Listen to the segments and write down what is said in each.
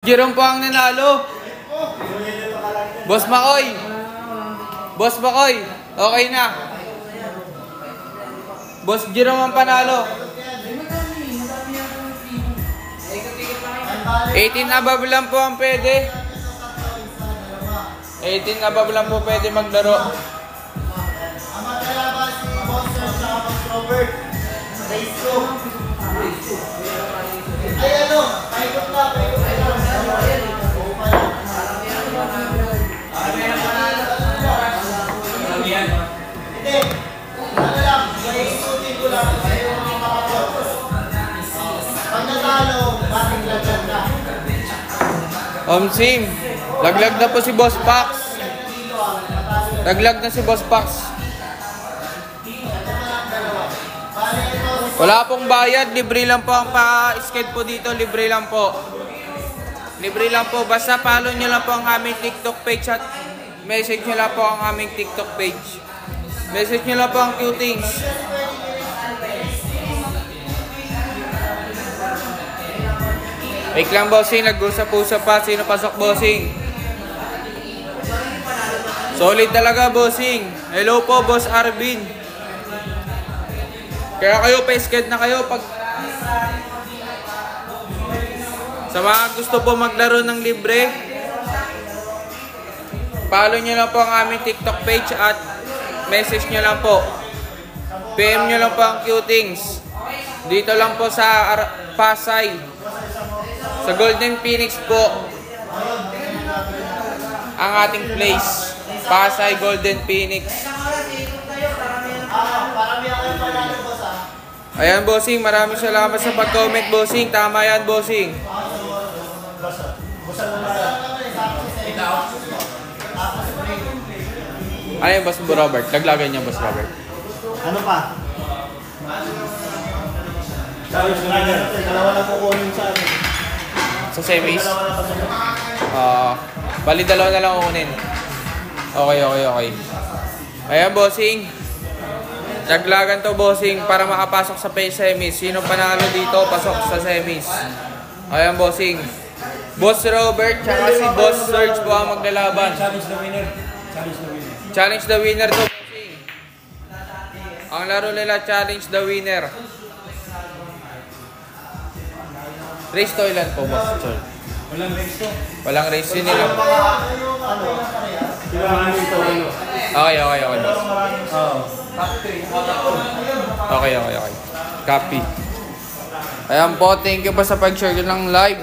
Jerome po ang nanalo. Boss Makoy. Boss Makoy. Okay na. Boss Jerome ang panalo. 18 above lang po ang pwede. 18 above lang po pwede maglaro. Ang magkalaban si Monster sa Boss Robert. Race ko. Ay ano, paikot na. Hindi. Ano lang, i-shooting ko lang sa'yo mga makapot. Pag natalo, bakit lagyan ka? Sim, laglag na po si Boss Pax. Laglag na si Boss Pax. Wala pong bayad, libre lang po ang pa-skate po dito, libre lang po. Libre lang po, basta follow nyo lang po ang aming TikTok page at message nyo lang po ang aming TikTok page. Message nyo lang po ang cutings. Wait lang bossing, nag-usap-usap pa, sino pasok bossing? Solid talaga bossing. Hello po Boss Arvin. Kaya kayo pa-skate na kayo pag sa mga gusto po maglaro ng libre, follow nyo lang po ang aming TikTok page at message nyo lang po. PM nyo lang po ang cutings. Dito lang po sa Pasay. Sa Golden Phoenix po ang ating place. Pasay Golden Phoenix. Ayan bossing, maraming salamat sa pag-comment bossing. Tama yan bossing. Ano yung Boss Robert? Laglagan niya Boss Robert. Ano pa? Dalawa na kukunin sa amin. Sa semis? Bali dalawa na lang kukunin. Okay. Ayan bossing. Laglagan to bossing para makapasok sa semis. Sino panalo dito, pasok sa semis. Ayan bossing. Boss Robert tsaka si Boss Serge po ang maglalaban. Challenge the winner. Challenge the winner to bossing. Ang laro nila, challenge the winner. Race to ilan po boss? Walang race to. Walang race yun nila. Okay. Okay. Copy. Ayan po, thank you pa sa pag-share ng live.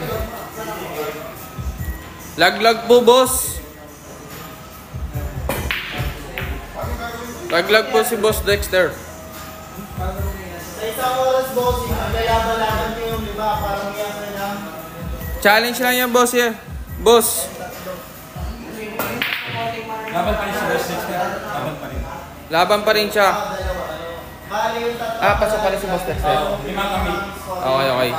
Laglag po boss. Laglag po si Boss Dexter. Sa isang oras bossing, maglalaban-laban niyo yung iba parang yan na. Challenge lang yan boss eh. Boss. Laban pa rin si Boss Dexter. Laban pa rin siya. Pasok pa rin si Boss Dexter. Limang kami. Okay.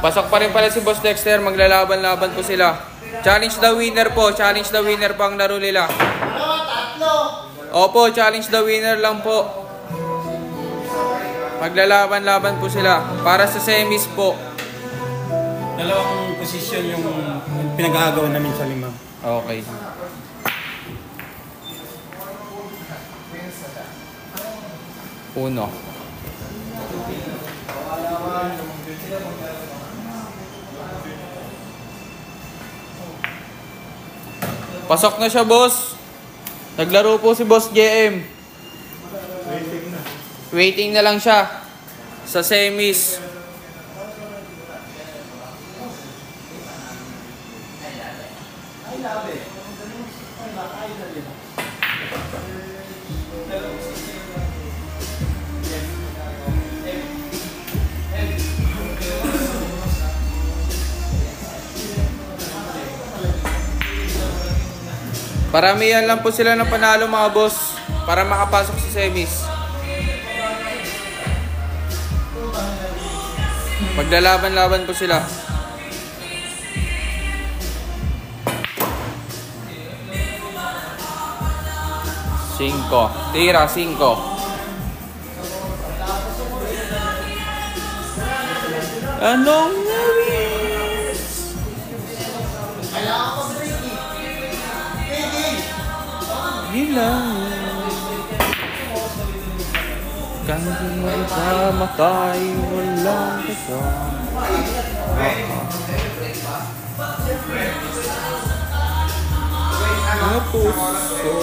Pasok pa rin pala si Boss Dexter. Maglalaban-laban po sila. Challenge the winner po. Challenge the winner pang laro nila. Tatlo! Opo, challenge the winner lang po. Maglalaban-laban po sila. Para sa semis po. Dalawang posisyon yung pinag-aagawan namin sa lima. Okay. Uno. Pasok na siya, boss. Naglaro po si Boss JM. Waiting na lang siya sa semis. Paramihan lang po sila ng panalo mga boss para makapasok sa semis. Maglalaban-laban po sila. 5. Tira, 5. Anong nawis? Kailangan ko mag-break eh. Pwede. Hilang. Kahit mamatay, walang kasama. Mga puso.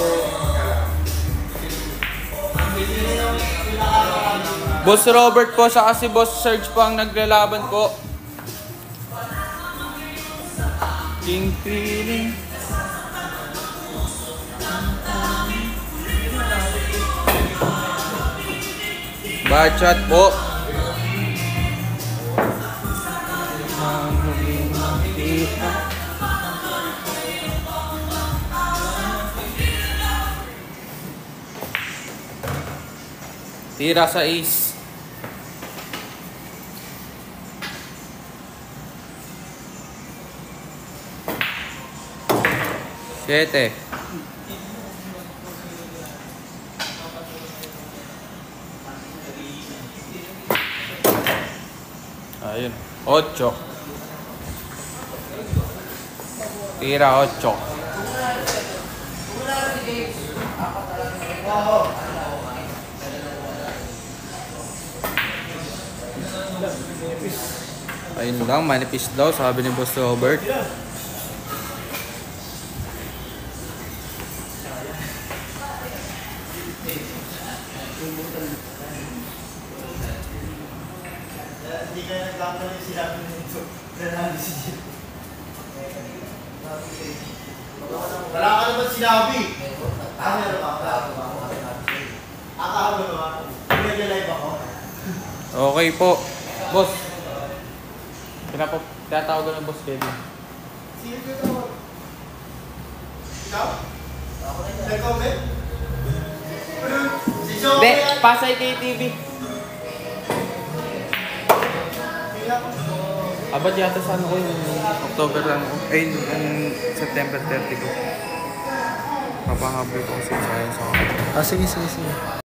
Boss Robert po, saka si Boss Serge po ang naglalaban po. King feeling. Bad shot po. Tira sa ace. Siyete. Ayun. 8. Tira 8. Ayun lang, manipis daw, sabi ni Boss Robert. Hindi kaya nagkakaroon yung sinabi nito. Renali si Jim. Wala ka naman sinabi. Meron ka. Akala mo naman. Nag-live ako. Okay po. Boss. Tinatawag ng Boss Kevin. Sino ko tawag? Ikaw? Nag-comment? Si Joe Hindi, yan. Pasay KTV. Abad yata sa ano ko yung October lang ko. Ay, yung September 30 ko. Papangaboy ko kasi sayang sa akin. Sige.